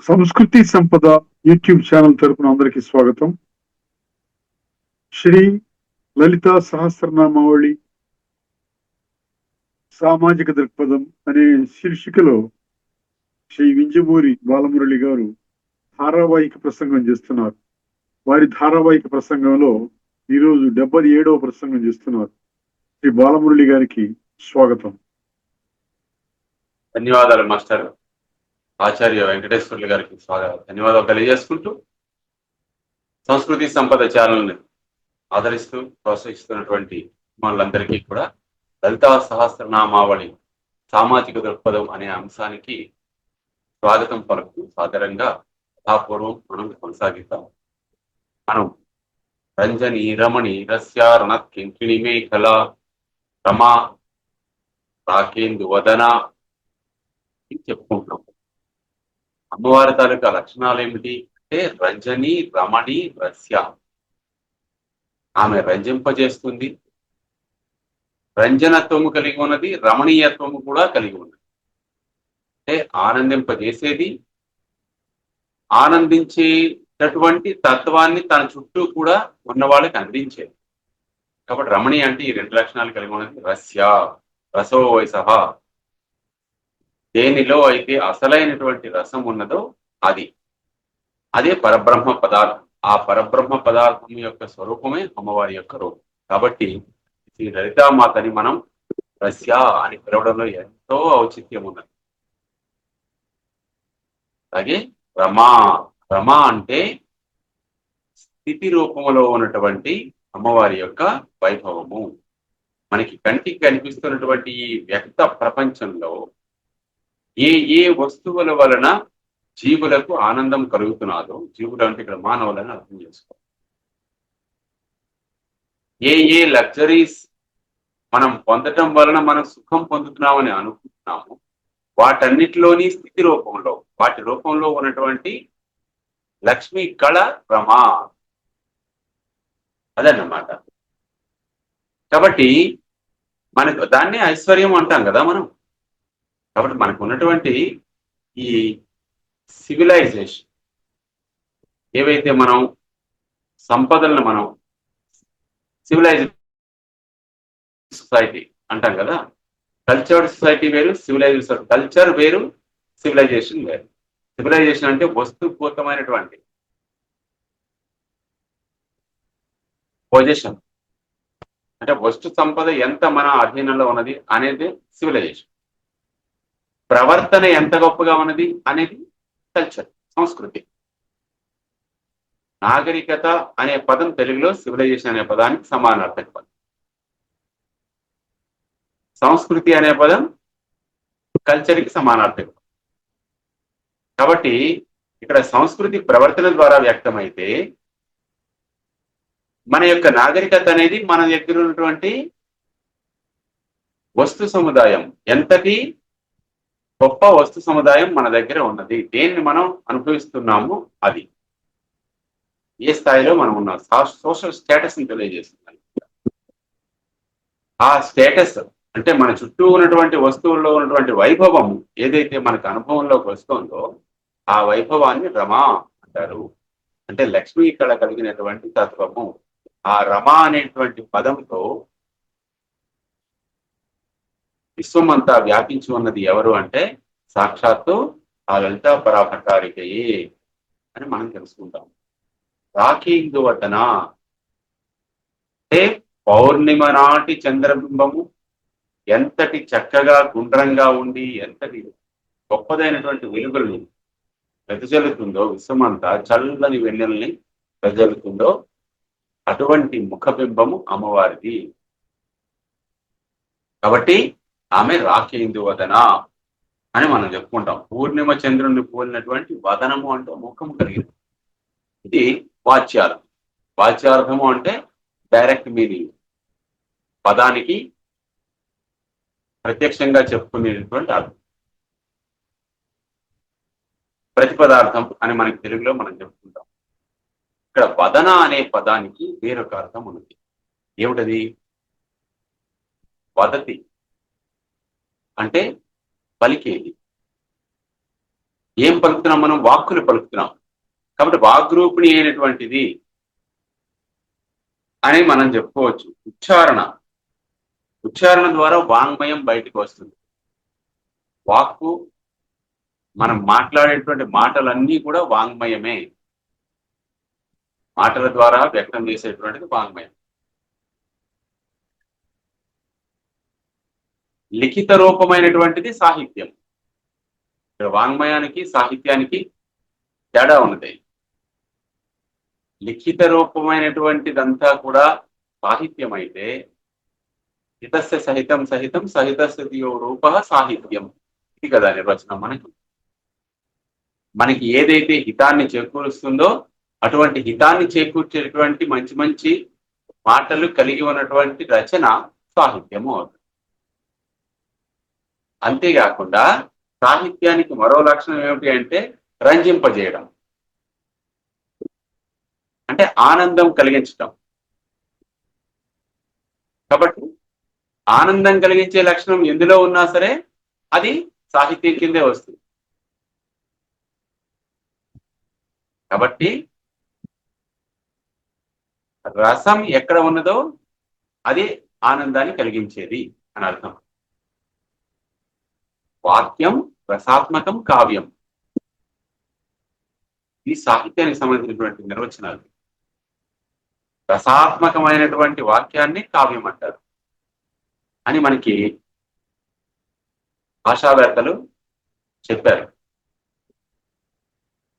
సంస్కృతి సంపద YouTube channel తరపున అందరికీ స్వాగతం. శ్రీ లలితా సహస్రనామావళి సామాజిక దృక్పథం అనే శీర్షికలో శ్రీ వింజమూరి బాలమురళి గారు ధారావాహిక ప్రసంగం చేస్తున్నారు. వారి ధారావాహిక ప్రసంగంలో ఈరోజు 77వ ప్రసంగం చేస్తున్నారు. శ్రీ బాలమురళి గారికి స్వాగతం. ధన్యవాదాలు మాస్టర్. ఆచార్య వెంకటేశ్వర్లు గారికి ధన్యవాదాలు తెలియజేసుకుంటూ, సంస్కృతి సంపద ఛానల్ని ఆదరిస్తూ ప్రోత్సహిస్తున్నటువంటి వాళ్ళందరికీ కూడా లలితా సహస్రనామావళి సామాజిక దృక్పథం అనే అంశానికి స్వాగతం పలుకుతూ సాదరంగా యథాపూర్వం మనం కొనసాగిద్దాం. మనం రంజని రమణి రస్యారణ కింకిణి మేఖల రమా రాకేందు వదన చెప్పుకుంటున్నాం. అమ్మవారి తాలూకా లక్షణాలు ఏమిటి అంటే రంజని రమణి రస్య. ఆమె రంజింపజేస్తుంది, రంజనత్వము కలిగి ఉన్నది, రమణీయత్వము కూడా కలిగి ఉన్నది. అంటే ఆనందింపజేసేది, ఆనందించేటటువంటి తత్వాన్ని తన చుట్టూ కూడా ఉన్న వాళ్ళకి అందించేది. కాబట్టి రమణి అంటే ఈ రెండు లక్షణాలు కలిగి ఉన్నది. రస్య రసో వయసహ, దేనిలో అయితే అసలైనటువంటి రసం ఉన్నదో అదే పరబ్రహ్మ పదార్థం. ఆ పరబ్రహ్మ పదార్థం యొక్క స్వరూపమే అమ్మవారి యొక్క రూపం. కాబట్టి శ్రీ లలితామాతని మనం రస్య అని పిలవడంలో ఎంతో ఔచిత్యం ఉన్నది. అలాగే రమ అంటే స్థితి రూపంలో ఉన్నటువంటి అమ్మవారి యొక్క వైభవము. మనకి కంటికి కనిపిస్తున్నటువంటి ఈ వ్యక్త ప్రపంచంలో ఏ వస్తువుల వలన జీవులకు ఆనందం కలుగుతున్నాదో, జీవులు అంటే ఇక్కడ మానవులను అర్థం చేసుకో, ఏ లగ్జరీస్ మనం పొందటం వలన మనం సుఖం పొందుతున్నామని అనుకుంటున్నాము, వాటన్నిటిలోని స్థితి రూపంలో, వాటి రూపంలో ఉన్నటువంటి లక్ష్మీ కళ రమా, అదన్నమాట. కాబట్టి మనకు దాన్నే ఐశ్వర్యం అంటాం కదా మనం. కాబట్టి మనకు ఉన్నటువంటి ఈ సివిలైజేషన్, ఏవైతే మనం సంపదలను మనం సివిలైజ్డ్ సొసైటీ అంటాం కదా. కల్చర్డ్ సొసైటీ వేరు, సివిలైజ్డ్ కల్చర్ వేరు, సివిలైజేషన్ వేరు. సివిలైజేషన్ అంటే వస్తుపూతమైనటువంటి పొజిషన్, అంటే వస్తు సంపద ఎంత మన అధీనంలో ఉన్నది అనేది సివిలైజేషన్. ప్రవర్తన ఎంత గొప్పగా ఉన్నది అనేది కల్చర్, సంస్కృతి. నాగరికత అనే పదం తెలుగులో సివిలైజేషన్ అనే పదానికి సమానార్థక పదం. సంస్కృతి అనే పదం కల్చర్కి సమానార్థక పదం. కాబట్టి ఇక్కడ సంస్కృతి ప్రవర్తన ద్వారా వ్యక్తమైతే, మన యొక్క నాగరికత అనేది మన దగ్గర ఉన్నటువంటి వస్తు సముదాయం, ఎంతటి గొప్ప వస్తు సముదాయం మన దగ్గర ఉన్నది, దేన్ని మనం అనుభవిస్తున్నాము, అది ఏ స్థాయిలో మనం ఉన్నాం, సోషల్ స్టేటస్ ని తెలియజేస్తుంది. ఆ స్టేటస్ అంటే మన చుట్టూ ఉన్నటువంటి వస్తువుల్లో ఉన్నటువంటి వైభవం ఏదైతే మనకు అనుభవంలోకి వస్తుందో ఆ వైభవాన్ని రమా అంటారు. అంటే లక్ష్మీ కళ కలిగినటువంటి తత్వము. ఆ రమా అనేటువంటి పదంతో విశ్వమంతా వ్యాపించి ఉన్నది ఎవరు అంటే సాక్షాత్తు ఆ లలితా పరాభట్టారికయే అని మనం తెలుసుకుంటాం. రాఖీందు వదన అంటే పౌర్ణిమ నాటి చంద్రబింబము ఎంతటి చక్కగా గుండ్రంగా ఉండి ఎంతటి గొప్పదైనటువంటి వెలుగుల్ని వెదజల్లుతుందో, విశ్వమంతా చల్లని వెన్నెల్ని వెదజల్లుతుందో అటువంటి ముఖబింబము అమ్మవారిది. కాబట్టి ఆమె రాఖీందు వదన అని మనం చెప్పుకుంటాం. పూర్ణిమ చంద్రుని పోలినటువంటి వదనము అంటే ముఖము కలిగింది. ఇది వాచ్యార్థం. వాచ్యార్థము అంటే డైరెక్ట్ మీనింగ్, పదానికి ప్రత్యక్షంగా చెప్పుకునేటువంటి అర్థం. ప్రతిపదార్థం అని మనకి తెలుగులో మనం చెప్పుకుంటాం. ఇక్కడ వదన అనే పదానికి వేరొక అర్థం ఉన్నది. ఏమిటది? వదతి అంటే పలికేది. ఏం పలుకుతున్నాం మనం? వాక్కులు పలుకుతున్నాం. కాబట్టి వాగ్రూపిణి అయినటువంటిది అని మనం చెప్పుకోవచ్చు. ఉచ్చారణ ద్వారా వాంగ్మయం బయటకు వస్తుంది. వాక్కు, మనం మాట్లాడేటువంటి మాటలన్నీ కూడా వాంగ్మయమే. మాటల ద్వారా వ్యక్తం చేసేటువంటిది వాంగ్మయం. లిఖిత రూపమైనటువంటిది సాహిత్యం. ఇక్కడ వాంగ్మయానికి సాహిత్యానికి తేడా ఉన్నది. లిఖిత రూపమైనటువంటిదంతా కూడా సాహిత్యం అయితే, హితస్య సహితం సహితం సహితస్య దియో రూప సాహిత్యం. ఇది కదా నిర్వచనం. మనకి ఏదైతే హితాన్ని చేకూరుస్తుందో అటువంటి హితాన్ని చేకూర్చేటువంటి మంచి మంచి మాటలు కలిగి ఉన్నటువంటి రచన సాహిత్యము అవుతుంది. అంతేకాకుండా సాహిత్యానికి మరో లక్షణం ఏమిటి అంటే రంజింపజేయడం, అంటే ఆనందం కలిగించడం. కాబట్టి ఆనందం కలిగించే లక్షణం ఎందులో ఉన్నా సరే అది సాహిత్యం కిందే వస్తుంది. కాబట్టి రసం ఎక్కడ ఉన్నదో అది ఆనందాన్ని కలిగించేది అని అర్థం. వాక్యం రసాత్మకం కావ్యం. ఈ సాహిత్యానికి సంబంధించినటువంటి నిర్వచనాలు. రసాత్మకమైనటువంటి వాక్యాన్ని కావ్యం అంటారు అని మనకి భాషావేత్తలు చెప్పారు.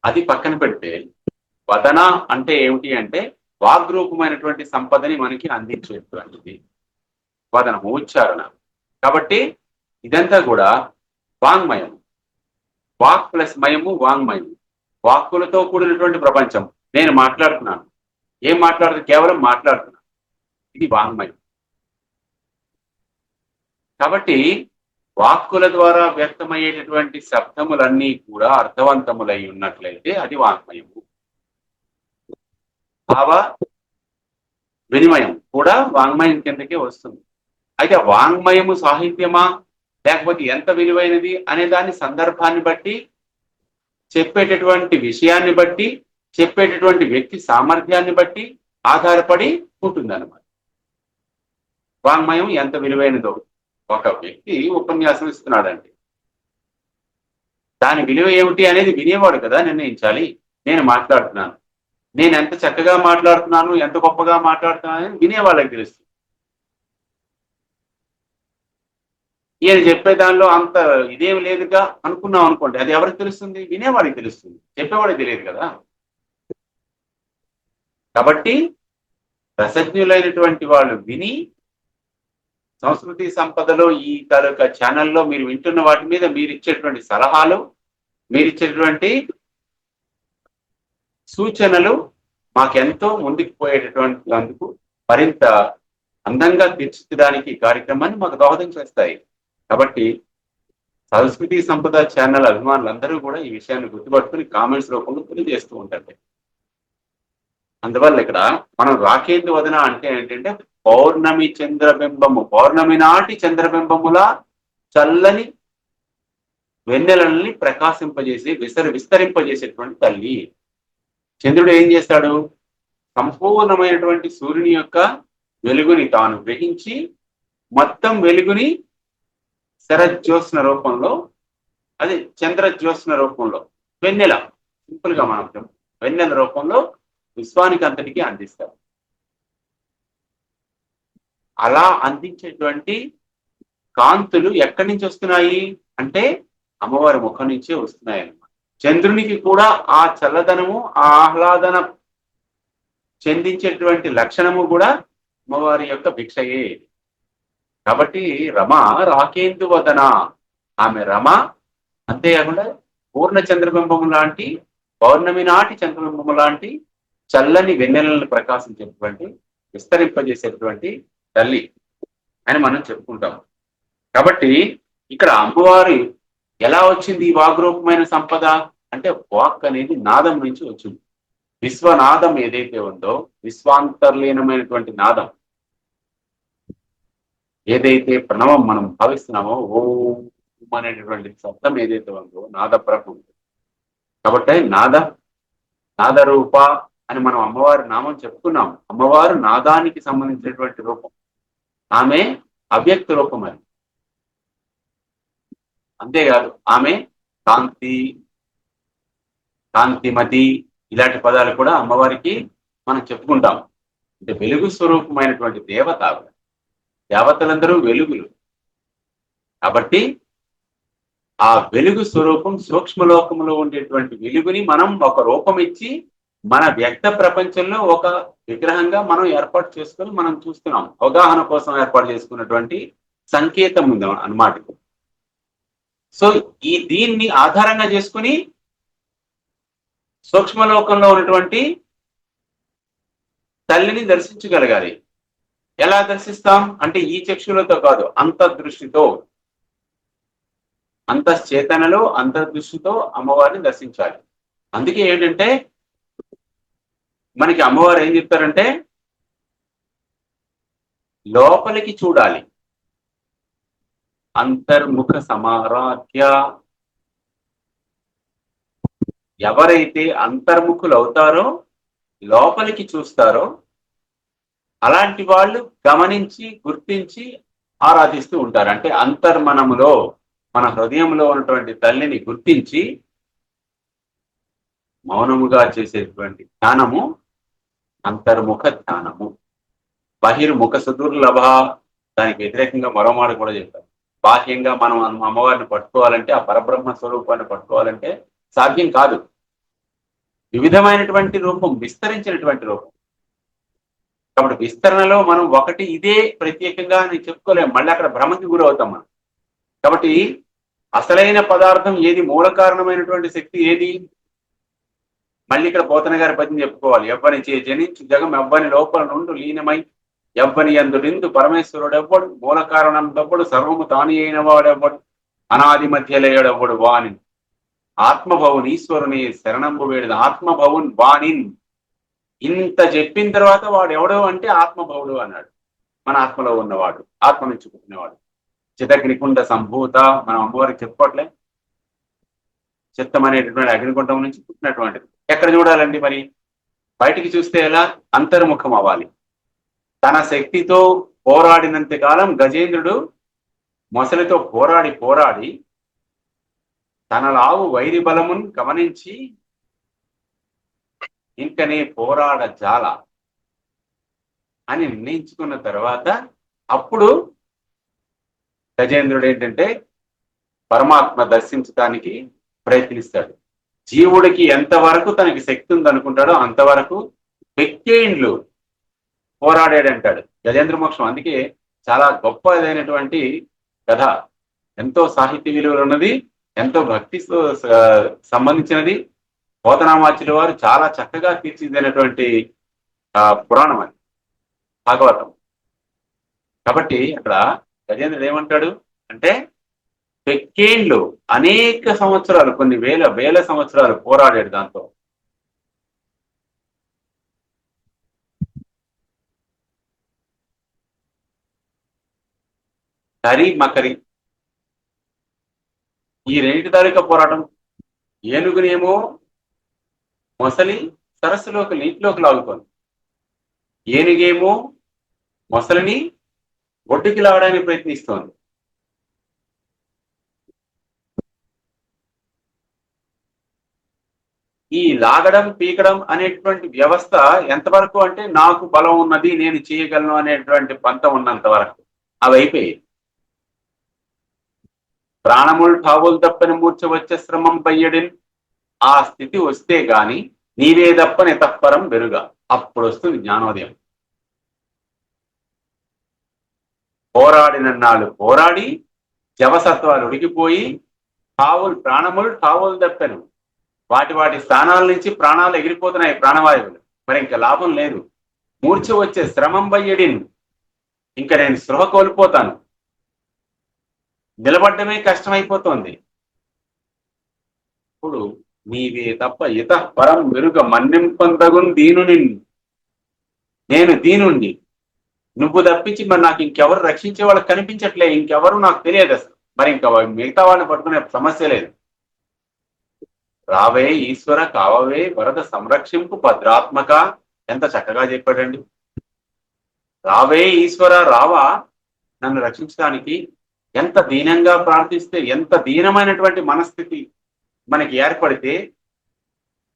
అది పక్కన పెడితే వదన అంటే ఏమిటి అంటే వాగ్రూపమైనటువంటి సంపదని మనకి అందించేటువంటిది వదనము, ఉచ్చారణ. కాబట్టి ఇదంతా కూడా వాంగ్మయం. వాక్ ప్లస్ మయము వాంగ్మయం. వాక్కులతో కూడినటువంటి ప్రపంచం. నేను మాట్లాడుతున్నాను. ఏం మాట్లాడుతూ? కేవలం మాట్లాడుతున్నాను. ఇది వాంగ్మయం. కాబట్టి వాక్కుల ద్వారా వ్యక్తమయ్యేటటువంటి శబ్దములన్నీ కూడా అర్థవంతములై ఉన్నట్లయితే అది వాంగ్మయము. భావ వినిమయం కూడా వాంగ్మయం కిందకే వస్తుంది. అయితే వాంగ్మయము సాహిత్యమా లేకపోతే ఎంత విలువైనది అనే దాని సందర్భాన్ని బట్టి, చెప్పేటటువంటి విషయాన్ని బట్టి, చెప్పేటటువంటి వ్యక్తి సామర్థ్యాన్ని బట్టి ఆధారపడి ఉంటుందన్నమాట. వాంగ్మయం ఎంత విలువైనదో. ఒక వ్యక్తి ఉపన్యాసం ఇస్తున్నాడండి, దాని విలువ ఏమిటి అనేది వినేవాడు కదా నిర్ణయించాలి. నేను మాట్లాడుతున్నాను, నేను ఎంత చక్కగా మాట్లాడుతున్నాను, ఎంత గొప్పగా మాట్లాడుతున్నాను అని వినేవాళ్ళకి తెలుస్తుంది. ఈయన చెప్పే దానిలో అంత ఇదేం లేదుగా అనుకున్నాం అనుకోండి, అది ఎవరికి తెలుస్తుంది? వినేవాడికి తెలుస్తుంది, చెప్పేవాడికి తెలియదు కదా. కాబట్టి రసజ్ఞులైనటువంటి వాళ్ళు విని, సంస్కృతి సంపదలో ఈ తాలూకా ఛానల్లో మీరు వింటున్న వాటి మీద మీరు ఇచ్చేటువంటి సలహాలు, మీరు ఇచ్చేటువంటి సూచనలు మాకెంతో ముందుకు పోయేటటువంటి అందుకు మరింత అందంగా తీర్చిదిద్దడానికి కార్యక్రమాన్ని మాకు దోహదం చేస్తాయి. కాబట్టి సంస్కృతి సంపద ఛానల్ అభిమానులందరూ కూడా ఈ విషయాన్ని గుర్తుపట్టుకుని కామెంట్స్ రూపంలో తెలియజేస్తూ ఉంటారు. అందువల్ల ఇక్కడ మనం రాకేందు వదన అంటే ఏంటంటే పౌర్ణమి చంద్రబింబము, పౌర్ణమి నాటి చంద్రబింబములా చల్లని వెన్నెలని ప్రకాశింపజేసి విస్తరింపజేసేటువంటి తల్లి. చంద్రుడు ఏం చేస్తాడు? సంపూర్ణమైనటువంటి సూర్యుని యొక్క వెలుగుని తాను గ్రహించి మొత్తం వెలుగుని శరజ్యోత్స్న రూపంలో, అది చంద్రజ్యోత్స్న రూపంలో, వెన్నెల, సింపుల్ గా మనం వెన్నెల రూపంలో విశ్వానికి అంతటికీ అందిస్తారు. అలా అందించేటువంటి కాంతులు ఎక్కడి నుంచి వస్తున్నాయి అంటే అమ్మవారి ముఖం నుంచే వస్తున్నాయి అన్నమాట. చంద్రునికి కూడా ఆ చల్లదనము, ఆ ఆహ్లాదనం చెందించేటువంటి లక్షణము కూడా అమ్మవారి యొక్క భిక్షయే. కాబట్టి రమ రాకేందు వదన, ఆమె రమ. అంతేకాకుండా పూర్ణ చంద్రబింబము లాంటి, పౌర్ణమి నాటి చంద్రబింబము లాంటి చల్లని వెన్నెలను ప్రకాశించేటువంటి, విస్తరింపజేసేటువంటి తల్లి అని మనం చెప్పుకుంటాం. కాబట్టి ఇక్కడ అమ్మవారి ఎలా వచ్చింది ఈ వాగ్రూపమైన సంపద అంటే వాక్ అనేది నాదం నుంచి వచ్చింది. విశ్వనాదం ఏదైతే ఉందో, విశ్వాంతర్లీనమైనటువంటి నాదం ఏదైతే ప్రణవం మనం భావిస్తున్నామో, ఓం అనేటటువంటి శబ్దం ఏదైతే ఉందో, నాద ప్రభు, కాబట్టి నాదరూప అని మనం అమ్మవారి నామం చెప్పుకున్నాం. అమ్మవారు నాదానికి సంబంధించినటువంటి రూపం, ఆమె అవ్యక్త రూపం. అది అంతేకాదు, ఆమె కాంతి, కాంతిమతి ఇలాంటి పదాలు కూడా అమ్మవారికి మనం చెప్పుకుంటాం. అంటే వెలుగు స్వరూపమైనటువంటి దేవత. దేవతలందరూ వెలుగులు కాబట్టి ఆ వెలుగు స్వరూపం సూక్ష్మలోకంలో ఉండేటువంటి వెలుగుని మనం ఒక రూపం ఇచ్చి మన వ్యక్త ప్రపంచంలో ఒక విగ్రహంగా మనం ఏర్పాటు చేసుకొని మనం చూస్తున్నాం. అవగాహన కోసం ఏర్పాటు చేసుకున్నటువంటి సంకేతం ఉంది అన్నమాట. సో దీన్ని ఆధారంగా చేసుకుని సూక్ష్మలోకంలో ఉన్నటువంటి తల్లిని దర్శించగలగాలి. ఎలా దర్శిస్తాం అంటే ఈ చక్షులతో కాదు, అంతర్దృష్టితో, అంతశ్చేతనలో అంతర్దృష్టితో అమ్మవారిని దర్శించాలి. అందుకే ఏంటంటే మనకి అమ్మవారు ఏం చెప్తారంటే లోపలికి చూడాలి. అంతర్ముఖ సమారాధ్య, ఎవరైతే అంతర్ముఖులు అవుతారో, లోపలికి చూస్తారో, అలాంటి వాళ్ళు గమనించి గుర్తించి ఆరాధిస్తూ ఉంటారు. అంటే అంతర్మనములో, మన హృదయంలో ఉన్నటువంటి తల్లిని గుర్తించి మౌనముగా చేసేటువంటి ధ్యానము అంతర్ముఖ ధ్యానము. బహిర్ముఖ సుదుర్లభ, దానికి వ్యతిరేకంగా మరో మాట కూడా చెప్తారు. బాహ్యంగా మనం అమ్మవారిని పట్టుకోవాలంటే, ఆ పరబ్రహ్మ స్వరూపాన్ని పట్టుకోవాలంటే సాధ్యం కాదు. వివిధమైనటువంటి రూపం, విస్తరించినటువంటి రూపం. కాబట్టి విస్తరణలో మనం ఒకటి ఇదే ప్రత్యేకంగా అని చెప్పుకోలేము, మళ్ళీ అక్కడ భ్రమకి గురవుతాం మనం. కాబట్టి అసలైన పదార్థం ఏది, మూల కారణమైనటువంటి శక్తి ఏది, మళ్ళీ ఇక్కడ పోతన గారి పద్యం చెప్పుకోవాలి. ఎవ్వని చే జనించు జగం ఎవ్వని లోపల నుండి లీనమై ఎవ్వని యందు నిందు పరమేశ్వరుడు ఎవ్వడు, మూల కారణం దవ్వడు, సర్వము తాని అయిన వాడెవ్వడు, అనాది మధ్య లేయడెవ్వడు వాణి ఆత్మభవున్ ఈశ్వరుని శరణంబు వేడిన ఆత్మభవున్ వాణిన్. ఇంత చెప్పిన తర్వాత వాడు ఎవడు అంటే ఆత్మభవుడు అన్నాడు. మన ఆత్మలో ఉన్నవాడు, ఆత్మ నుంచి పుట్టినవాడు. చితగ్నికుండ సంభూత, మనం అమ్మవారికి చెప్పుకోవట్లే, చిత్తం అనేటటువంటి అగ్నికుండం నుంచి పుట్టినటువంటిది. ఎక్కడ చూడాలండి మరి? బయటికి చూస్తే ఎలా? అంతర్ముఖం అవ్వాలి. తన శక్తితో పోరాడినంత కాలం గజేంద్రుడు మొసలితో పోరాడి తన లావు వైరి బలమును గమనించి ఇంకనే పోరాడ జాల అని నిర్ణయించుకున్న తర్వాత అప్పుడు గజేంద్రుడు ఏంటంటే పరమాత్మ దర్శించడానికి ప్రయత్నిస్తాడు. జీవుడికి ఎంతవరకు తనకి శక్తి ఉందనుకుంటాడో అంతవరకు వెక్కేండ్లు పోరాడాడంటాడు గజేంద్ర మోక్షం. అందుకే చాలా గొప్పదైనటువంటి కథ, ఎంతో సాహిత్య విలువలు ఉన్నది, ఎంతో భక్తితో సంబంధించినది. పోతనామాచుల వారు చాలా చక్కగా తీర్చిదిద్దినటువంటి పురాణం అది, భాగవతం. కాబట్టి అక్కడ గజేంద్రుడు ఏమంటాడు అంటే వెక్కేండ్లు, అనేక సంవత్సరాలు, కొన్ని వేల సంవత్సరాలు పోరాడాడు దాంతో. కరి మకరి ఈ రెండింటి తాలూకా పోరాటం. ఏనుగునేమో మొసలి సరస్సులోకి నీటిలోకి లాగుతోంది, ఏనుగేమో మొసలిని ఒడ్డుకి లాగడానికి ప్రయత్నిస్తోంది. ఈ లాగడం పీకడం అనేటువంటి వ్యవస్థ ఎంతవరకు అంటే నాకు బలం ఉన్నది, నేను చేయగలను అనేటువంటి పంతం ఉన్నంత వరకు అవి అయిపోయాయి. ప్రాణములు ఠావులు తప్పని మూర్ఛ వచ్చే శ్రమం పయ్యడిన్, ఆ స్థితి వస్తే గాని నీవే తప్పని తప్పరం వెరుగా, అప్పుడు వస్తుంది జ్ఞానోదయం. పోరాడినన్నాళ్ళు పోరాడి జవసత్వాలు ఉడికిపోయి ప్రాణములు ఠావులు తప్పను, వాటి స్థానాల నుంచి ప్రాణాలు ఎగిరిపోతున్నాయి, ప్రాణవాయువులు. మరి ఇంకా లాభం లేదు. మూర్ఛ వచ్చే శ్రమం పయ్యడిన్, ఇంకా నేను స్పృహ కోల్పోతాను, నిలబడ్డమే కష్టమైపోతోంది. ఇప్పుడు నీవే తప్ప ఇత పరం వెరుగ మన్నింపందగున్ దీనుని, నేను దీనుణ్ణి, నువ్వు తప్పించి మరి నాకు ఇంకెవరు రక్షించే వాళ్ళు కనిపించట్లే, ఇంకెవరు నాకు తెలియదు అసలు. మరి ఇంకా మిగతా వాళ్ళని పట్టుకునే సమస్య లేదు. రావే ఈశ్వర కావవే వరద సంరక్షింపు భద్రాత్మక. ఎంత చక్కగా చెప్పాడండి. రావే ఈశ్వర రావా నన్ను రక్షించడానికి. ఎంత దీనంగా ప్రార్థిస్తే, ఎంత దీనమైనటువంటి మనస్థితి మనకి ఏర్పడితే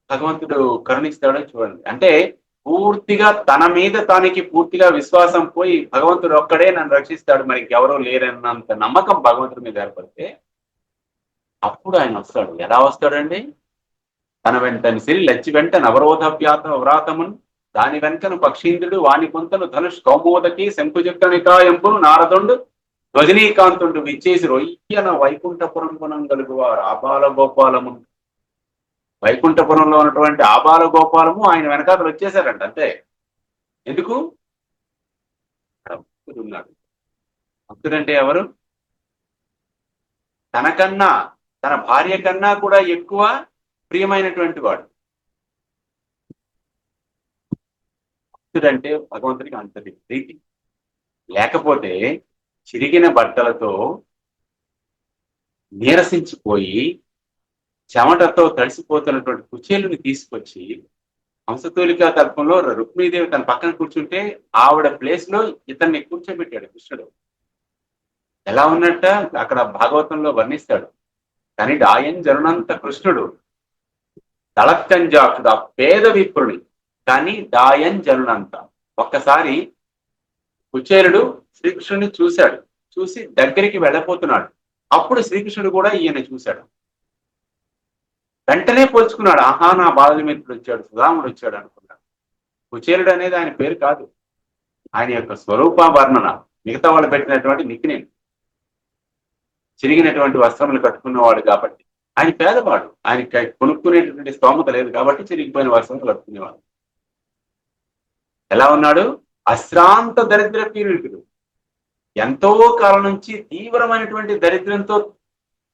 భగవంతుడు కరుణిస్తాడో చూడండి. అంటే పూర్తిగా తన మీద తనకి పూర్తిగా విశ్వాసం పోయి భగవంతుడు ఒక్కడే నన్ను రక్షిస్తాడు, మరి ఎవరో లేరన్నంత నమ్మకం భగవంతుడి మీద ఏర్పడితే అప్పుడు ఆయన వస్తాడు. ఎలా వస్తాడండి? తన వెంటని సిరి లచ్చి వెంట నవరోధ వ్రాతమున్ దాని వెంకను పక్షీంద్రుడు వాణి కొంతలు ధనుష్ కౌమోదకి శంకుచక్రనికాయంపును నారదుండు రజనీకాంతుండు విచ్చేసి రొయ్యన వైకుంఠపురం పునంగలుగు వారు ఆబాల గోపాలము. వైకుంఠపురంలో ఉన్నటువంటి ఆబాల గోపాలము ఆయన వెనకాతలు వచ్చేసారంట. అంతే. ఎందుకు? భక్తుడు ఉన్నాడు. భక్తుడంటే ఎవరు? తనకన్నా తన భార్య కన్నా కూడా ఎక్కువ ప్రియమైనటువంటి వాడు భక్తుడంటే భగవంతుడికి అంతటి ప్రీతి. లేకపోతే చిరిగిన బట్టలతో నీరసించిపోయి చెమటతో తడిసిపోతున్నటువంటి కుచేలుని తీసుకొచ్చి హంసతూలికా తల్పంలో రుక్మిణీదేవి తన పక్కన కూర్చుంటే ఆవిడ ప్లేస్ లో ఇతన్ని కూర్చోబెట్టాడు కృష్ణుడు. ఎలా ఉన్నట్ట అక్కడ భాగవతంలో వర్ణిస్తాడు. కానీ డాయన్ జరునంత కృష్ణుడు దళత్కంజాక్షుడు ఆ పేద విప్రుని, కానీ డాయన్ జరునంత. ఒక్కసారి కుచేలుడు శ్రీకృష్ణుని చూశాడు. చూసి దగ్గరికి వెళ్ళపోతున్నాడు. అప్పుడు శ్రీకృష్ణుడు కూడా ఈయన చూశాడు. వెంటనే పోల్చుకున్నాడు. ఆహా, నా బాలమిత్రుడు వచ్చాడు, సుధాముడు వచ్చాడు అనుకున్నాడు. కుచేలుడు అనేది ఆయన పేరు కాదు, ఆయన యొక్క స్వరూప వర్ణన. మిగతా వాళ్ళు పెట్టినటువంటి నిక్నేమ్. చిరిగినటువంటి వస్త్రములు కట్టుకున్నవాడు కాబట్టి ఆయన పేదవాడు. ఆయన కొనుక్కునేటువంటి స్తోమత లేదు కాబట్టి చిరిగిపోయిన వస్త్రములు కట్టుకునేవాడు. ఎలా ఉన్నాడు? అశ్రాంత దరిద్ర పీడితుడు. ఎంతో కాలం నుంచి తీవ్రమైనటువంటి దరిద్రంతో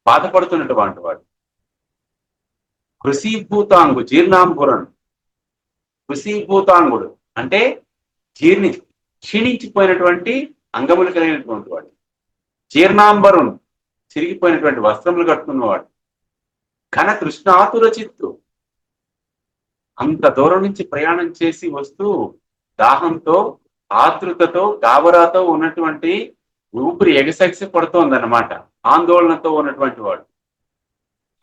బాధపడుతున్నటువంటి వాడు. కృషీభూతాంగు జీర్ణాంబురన్. కృషీభూతాంగుడు అంటే క్షీణించిపోయినటువంటి అంగములు కలిగినటువంటి వాడు. జీర్ణాంబరున్ చిరిగిపోయినటువంటి వస్త్రములు కట్టుకున్నవాడు. ఘన తృష్ణాతుర చిత్తు. అంత దూరం నుంచి ప్రయాణం చేసి వస్తూ దాహంతో ఆతృతతో గాబరాతో ఉన్నటువంటి ఊపిరి ఎగసెగసి పడుతోందన్నమాట. ఆందోళనతో ఉన్నటువంటి వాడు.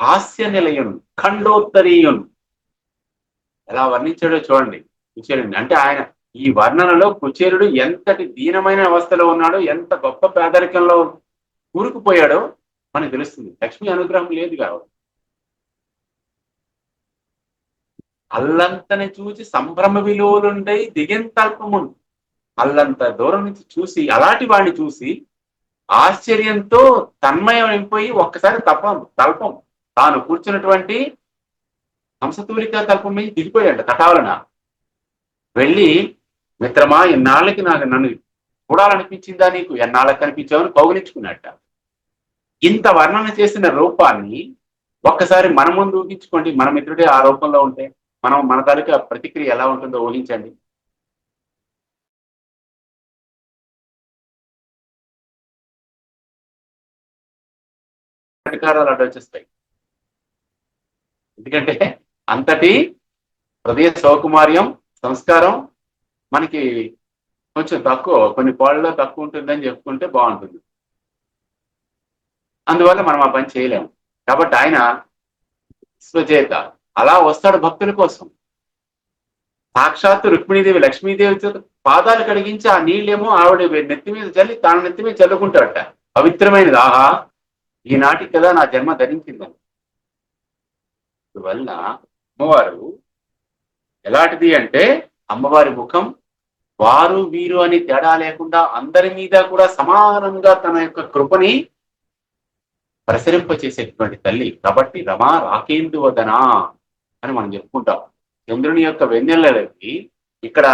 హాస్య నిలయం ఖండోత్తరీయున్. ఎలా వర్ణించాడో చూడండి కుచేలుడిని. అంటే ఆయన ఈ వర్ణనలో కుచేలుడు ఎంతటి దీనమైన అవస్థలో ఉన్నాడో, ఎంత గొప్ప పేదరికంలో కూరుకుపోయాడో మనకు తెలుస్తుంది. లక్ష్మీ అనుగ్రహం లేదు కాబట్టి. అల్లంతని చూసి సంభ్రమ విలువలుండై దిగెంతల్పమున్. అల్లంత దూరం నుంచి చూసి అలాంటి వాడిని చూసి ఆశ్చర్యంతో తన్మయం అయిపోయి ఒక్కసారి తల్పం తాను కూర్చున్నటువంటి హంసతూలికా తల్పం మీద దిగిపోయాడు తటాలన. వెళ్ళి, మిత్రమా, ఎన్నాళ్ళకి నన్ను చూడాలనిపించిందా నీకు? ఎన్నాళ్ళకి కనిపించావని కౌగిలించుకున్నట్ట. ఇంత వర్ణన చేసిన రూపాన్ని ఒక్కసారి మన ముందు ఊహించుకోండి. మన మిత్రుడే ఆ రూపంలో ఉంటే మన తాలూకా ప్రతిక్రియ ఎలా ఉంటుందో ఊహించండి. అధికారాలు అడ్డు వచ్చేస్తాయి. ఎందుకంటే అంతటి హృదయ సౌకుమార్యం, సంస్కారం మనకి కొంచెం తక్కువ, కొన్ని కోళ్ళలో తక్కువ ఉంటుందని చెప్పుకుంటే బాగుంటుంది. అందువల్ల మనం ఆ పని చేయలేము. కాబట్టి ఆయన స్వచేత అలా వస్తాడు భక్తుల కోసం. సాక్షాత్తు రుక్మిణీదేవి లక్ష్మీదేవి పాదాలు కడిగించి ఆ నీళ్ళేమో ఆవిడ నెత్తి మీద చల్లి తాను నెత్తి మీద చల్లుకుంటాడట. పవిత్రమైనది. ఆహా, ఈనాటికి కదా నా జన్మ ధరించిందని. అందువల్ల అమ్మవారు ఎలాంటిది అంటే, అమ్మవారి ముఖం వారు వీరు అని తేడా లేకుండా అందరి మీద కూడా సమానంగా తన యొక్క కృపని ప్రసరింపచేసేటువంటి తల్లి. కాబట్టి రమా రాకేందు వదనా అని మనం చెప్పుకుంటాం. చంద్రుని యొక్క వెన్నెలకి ఇక్కడ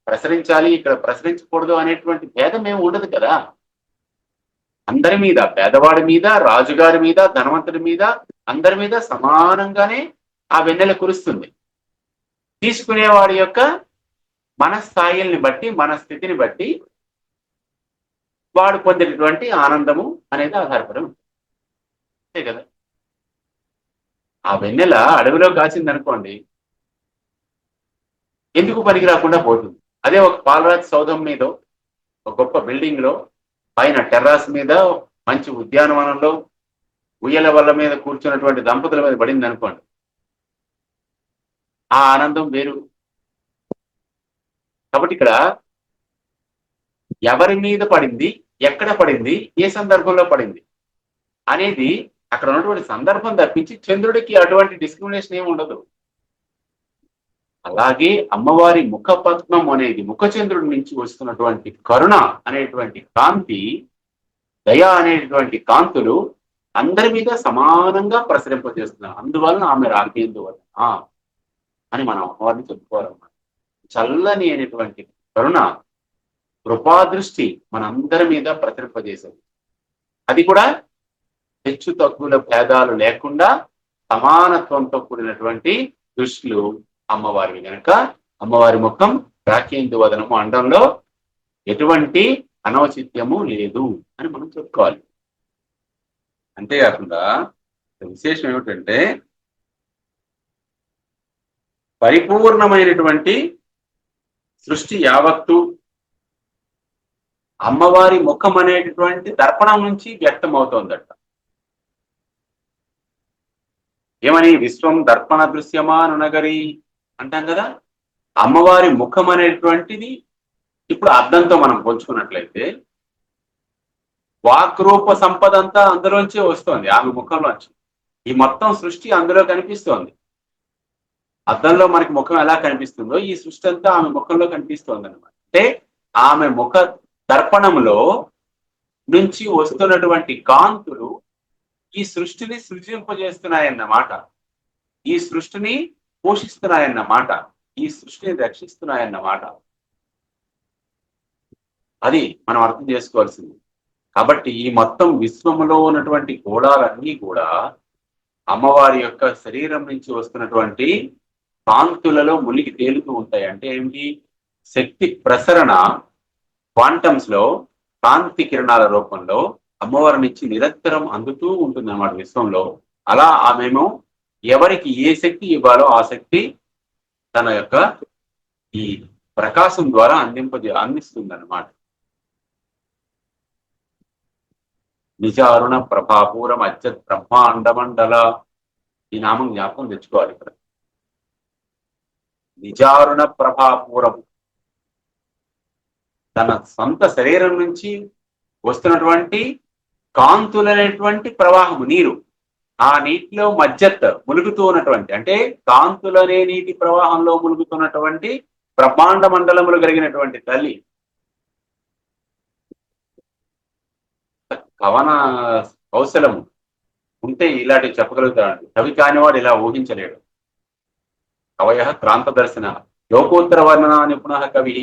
ప్రసరించాలి, ఇక్కడ ప్రసరించకూడదు అనేటువంటి భేదం ఏమి ఉండదు కదా. అందరి మీద, పేదవాడి మీద, రాజుగారి మీద, ధనవంతుడి మీద, అందరి మీద సమానంగానే ఆ వెన్నెల కురుస్తుంది. తీసుకునేవాడి యొక్క మనస్థాయిల్ని బట్టి, మన స్థితిని బట్టి వాడు పొందేటటువంటి ఆనందము అనేది ఆధారపడి ఉంటుంది. అంతే కదా. ఆ వెన్నెల అడవిలో కాసింది అనుకోండి, ఎందుకు పనికి రాకుండా పోతుంది. అదే ఒక పాలరాతి సౌధం మీద, ఒక గొప్ప బిల్డింగ్ లో, పైన టెర్రాస్ మీద, మంచి ఉద్యానవనంలో ఉయ్యల వల్ల మీద కూర్చున్నటువంటి దంపతుల మీద పడింది అనుకోండి, ఆ ఆనందం వేరు. కాబట్టి ఇక్కడ ఎవరి మీద పడింది, ఎక్కడ పడింది, ఏ సందర్భంలో పడింది అనేది అక్కడ ఉన్నటువంటి సందర్భం తప్పించి చంద్రుడికి అటువంటి డిస్క్రిమినేషన్ ఏమి ఉండదు. అలాగే అమ్మవారి ముఖపద్మం అనేది ముఖచంద్రుడి నుంచి వస్తున్నటువంటి కరుణ అనేటువంటి కాంతి, దయ అనేటువంటి కాంతులు అందరి మీద సమానంగా ప్రసరింపజేస్తున్నారు. అందువలన ఆమె రాకేందువలన అని మనం అమ్మవారిని చెప్పుకోవాలన్నమాట. చల్లని అనేటువంటి కరుణ, కృపాదృష్టి మనందరి మీద ప్రసరింపజేసేది. అది కూడా హెచ్చు తగ్గుల భేదాలు లేకుండా సమానత్వంతో కూడినటువంటి దృష్టిలు అమ్మవారివి గనక అమ్మవారి ముఖం రాకేందు వదనము అండంలో ఎటువంటి అనౌచిత్యము లేదు అని మనం చెప్పుకోవాలి. అంతేకాకుండా విశేషం ఏమిటంటే, పరిపూర్ణమైనటువంటి సృష్టి యావత్తు అమ్మవారి ముఖం అనేటటువంటి దర్పణం నుంచి వ్యక్తం అవుతోందట. ఏమని? విశ్వం దర్పణ దృశ్యమానగరి అంటాం కదా. అమ్మవారి ముఖం అనేటువంటిది ఇప్పుడు అర్థంతో మనం పోల్చుకున్నట్లయితే వాక్రూప సంపద అంతా అందులోంచే వస్తోంది, ఆమె ముఖంలోంచి. ఈ మొత్తం సృష్టి అందులో కనిపిస్తోంది. అద్దంలో మనకి ముఖం ఎలా కనిపిస్తుందో ఈ సృష్టి అంతా ఆమె ముఖంలో కనిపిస్తోంది అనమాట. అంటే ఆమె ముఖ దర్పణంలో నుంచి వస్తున్నటువంటి కాంతులు ఈ సృష్టిని సృజింపజేస్తున్నాయన్నమాట, ఈ సృష్టిని పోషిస్తున్నాయన్నమాట, ఈ సృష్టిని రక్షిస్తున్నాయన్నమాట. అది మనం అర్థం చేసుకోవాల్సింది. కాబట్టి ఈ మొత్తం విశ్వములో ఉన్నటువంటి గోళాలన్నీ కూడా అమ్మవారి యొక్క శరీరం నుంచి వస్తున్నటువంటి కాంతులలో మునిగి తేలుతూ ఉంటాయి. అంటే ఏమిటి? శక్తి ప్రసరణ క్వాంటమ్స్ లో కాంతి కిరణాల రూపంలో అమ్మవారి నుంచి నిరంతరం అందుతూ ఉంటుంది అన్నమాట విశ్వంలో. అలా ఆమెను ఎవరికి ఏ శక్తి ఇవ్వాలో ఆ శక్తి తన యొక్క ఈ ప్రకాశం ద్వారా అందిస్తుంది అన్నమాట. నిజ అరుణ ప్రభాపూరం అత్యత్ బ్రహ్మాండమండల, ఈ నామం జ్ఞాపకం తెచ్చుకోవాలి. ఇక్కడ నిజారుణ ప్రభాపూరం, తన సొంత శరీరం నుంచి వస్తున్నటువంటి కాంతులనేటువంటి ప్రవాహము, నీరు. ఆ నీటిలో మధ్యత్ ములుగుతూ ఉన్నటువంటి, అంటే కాంతులనే నీటి ప్రవాహంలో ములుగుతున్నటువంటి బ్రహ్మాండ మండలములు కలిగినటువంటి తల్లి. కవన కౌశలము ఉంటే ఇలాంటివి చెప్పగలుగుతాడు. కవి కానివాడు ఇలా ఊహించలేడు. కవయ క్రాంత దర్శన లోకోత్తర వర్ణన నిపుణ కవి,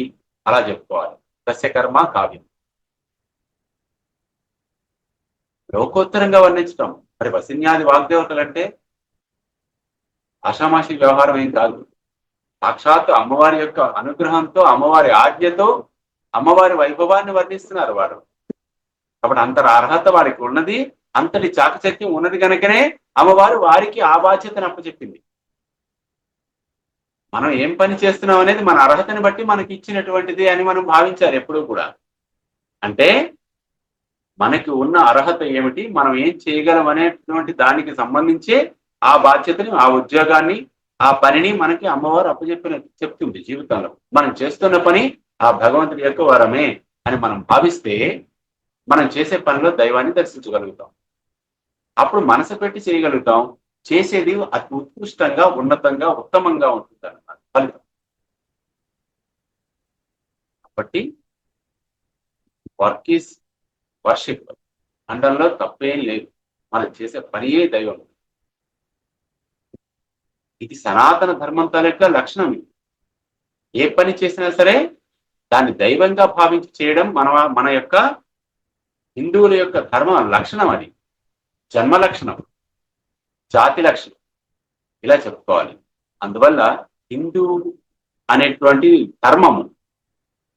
అలా చెప్పుకోవాలి. తస్య కర్మ కావ్యం. లోకోత్తరంగా వర్ణించడం. మరి వసిన్యాది వాగ్దేవతలంటే ఆషామాషి వ్యవహారం ఏం కాదు. సాక్షాత్ అమ్మవారి యొక్క అనుగ్రహంతో, అమ్మవారి ఆజ్ఞతో అమ్మవారి వైభవాన్ని వర్ణిస్తున్నారు వారు. కాబట్టి అంత అర్హత వారికి ఉన్నది, అంతటి చాకచక్యం ఉన్నది కనుకనే అమ్మవారు వారికి ఆ బాధ్యతను అప్పచెప్పింది. మనం ఏం పని చేస్తున్నాం అనేది మన అర్హతని బట్టి మనకి ఇచ్చినటువంటిది అని మనం భావించాలి ఎప్పుడూ కూడా. అంటే మనకి ఉన్న అర్హత ఏమిటి, మనం ఏం చేయగలం అనేటువంటి దానికి సంబంధించే ఆ బాధ్యతని, ఆ ఉద్యోగాన్ని, ఆ పనిని మనకి అమ్మవారు చెప్తుంది. జీవితంలో మనం చేస్తున్న పని ఆ భగవంతుడి యొక్క వరమే అని మనం భావిస్తే మనం చేసే పనిలో దైవాన్ని దర్శించగలుగుతాం. అప్పుడు మనసు పెట్టి చేయగలుగుతాం. చేసేది అతి ఉత్కృష్టంగా, ఉన్నతంగా, ఉత్తమంగా ఉంటుంది అన్నమాట ఫలితం. కాబట్టి వర్క్ ఈస్ వర్షిప్ అండంలో తప్పేం లేదు. మనం చేసే పనియే దైవం. ఇది సనాతన ధర్మం తాలూకా లక్షణం. ఏ పని చేసినా సరే దాన్ని దైవంగా భావించి చేయడం మన యొక్క హిందువుల యొక్క ధర్మ లక్షణం. అది జన్మ లక్షణం, జాతి లక్షణం, ఇలా చెప్పుకోవాలి. అందువల్ల హిందూ అనేటువంటి ధర్మము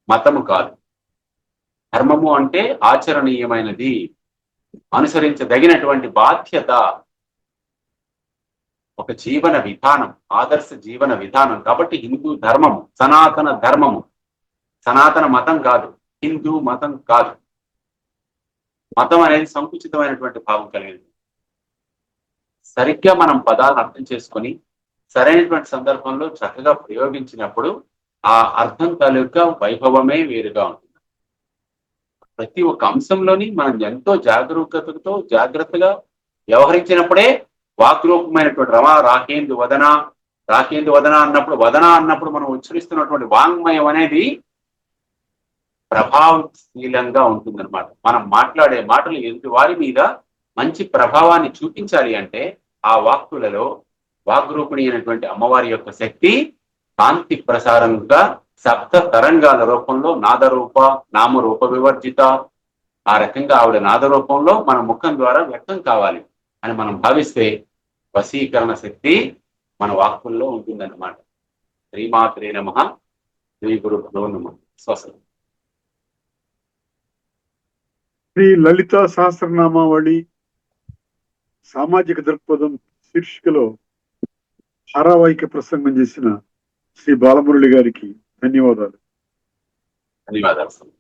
మతము కాదు. ధర్మము అంటే ఆచరణీయమైనది, అనుసరించదగినటువంటి బాధ్యత. ఒక జీవన విధానం, ఆదర్శ జీవన విధానం. కాబట్టి హిందూ ధర్మము, సనాతన ధర్మము, సనాతన మతం కాదు, హిందూ మతం కాదు. మతం అనేది సంకుచితమైనటువంటి భావం కలిగింది. సరిగ్గా మనం పదాలను అర్థం చేసుకొని సరైనటువంటి సందర్భంలో చక్కగా ప్రయోగించినప్పుడు ఆ అర్థం తాలూకా వైభవమే వేరుగా ఉంటుంది. ప్రతి ఒక్క అంశంలోని మనం ఎంతో జాగ్రత్తగా వ్యవహరించినప్పుడే వాక్రూపమైనటువంటి రాకేందు వదన అన్నప్పుడు మనం ఉచ్చరిస్తున్నటువంటి వాంగ్మయం అనేది ప్రభావశీలంగా ఉంటుందన్నమాట. మనం మాట్లాడే మాటలు ఎదుటి వారి మీద మంచి ప్రభావాన్ని చూపించాలి అంటే ఆ వాక్కులలో వాగ్రూపిణి అయినటువంటి అమ్మవారి యొక్క శక్తి కాంతి ప్రసారంగా సప్త తరంగాల రూపంలో నాదరూప నామరూప వివర్జిత, ఆ రకంగా ఆవిడ నాదరూపంలో మన ముఖం ద్వారా వ్యక్తం కావాలి అని మనం భావిస్తే వశీకరణ శక్తి మన వాక్కుల్లో ఉంటుందన్నమాట. శ్రీమాత్రే నమః, శ్రీ గురుభ్యో నమః. స్వస్తి. శ్రీ లలిత సహస్రనామావళి సామాజిక దృక్పథం శీర్షికలో ధారావాహిక ప్రసంగం చేసిన శ్రీ బాలమురళి గారికి ధన్యవాదాలు. ధన్యవాదాలు.